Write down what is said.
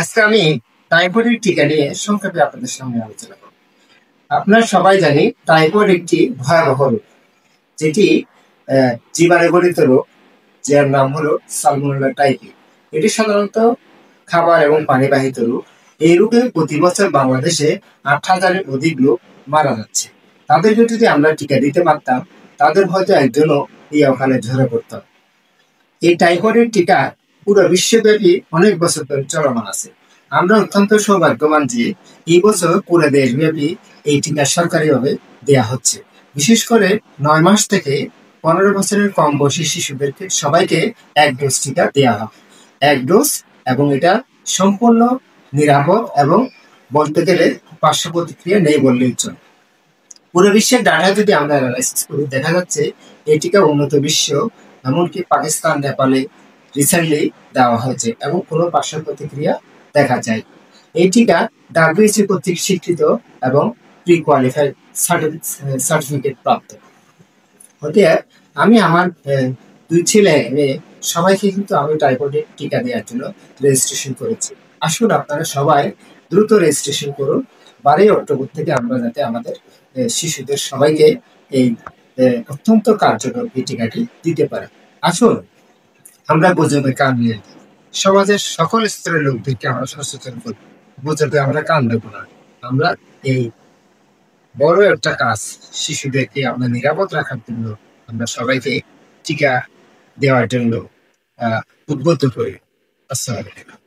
আজকে আমি টাইফয়েডের টিকা নিয়ে সংক্ষেপে আপনাদের সামনে আলোচনা করব। আপনারা সবাই জানি টাইফয়েড একটি ভয়াবহ রোগ, যেটি জীবাণু গঠিত রোগ, যার নাম হলো সালমোনেলা টাইফি। এটি সাধারণত খাবার এবং পানিবাহিত রোগ। এই রোগে প্রতি বছর বাংলাদেশে 8,000-এর অধিক লোক মারা যাচ্ছে। তাদেরকে যদি আমরা টিকা দিতে পারতাম, তাদের হয়তো একজনও এই অকালে ঝরে পড়তাম। এই টাইফয়েডের টিকা পুরো বিশ্বব্যাপী অনেক বছর ধরে চলমান আছে। আমরা অত্যন্ত সৌভাগ্যবান যে এই বছর পুরো দেশব্যাপী এই টিকা সরকারিভাবে দেয়া হচ্ছে। বিশেষ করে 9 মাস থেকে 15 বছরের কম বয়সী শিশুদেরকে সবাইকে এক ডোজ টিকা দেয়া হবে। এক ডোজ, এবং এটা সম্পূর্ণ নিরাপদ এবং বলতে গেলে পার্শ্ব প্রতিক্রিয়া নেই বললেই চলে। পুরো বিশ্বের ডাটা যদি আমরা অ্যানালাইসিস করি, দেখা যাচ্ছে এই টিকা উন্নত বিশ্ব, এমনকি পাকিস্তান, নেপালে রিসেন্টলি দেওয়া হয়েছে এবং কোনো পার্শ্ব প্রতিক্রিয়া দেখা যায়। এই টিকা WHO কর্তৃক স্বীকৃত এবং প্রি কোয়ালিফাইড সার্টিফিকেট প্রাপ্ত। অতএব আমি আমার 2 ছেলে মেয়ে সবাইকে কিন্তু আমি টাইফয়েডের টিকা দেওয়ার জন্য রেজিস্ট্রেশন করেছি। আসুন আপনারা সবাই দ্রুত রেজিস্ট্রেশন করুন। 12 অক্টোবর থেকে আমরা যাতে আমাদের শিশুদের সবাইকে এই অত্যন্ত কার্যকর এই টিকাটি দিতে পারি। আসুন আমরা গুজবে কান নিয়ে সমাজের সকল স্তরের লোকদেরকে আমরা সচেতন করি। গুজবে আমরা কান দেব না। আমরা এই বড় একটা কাজ, শিশুদেরকে আমরা নিরাপদ রাখার জন্য আমরা সবাইকে টিকা দেওয়ার জন্য উদ্বুদ্ধ করি। আসসালামু আলাইকুম।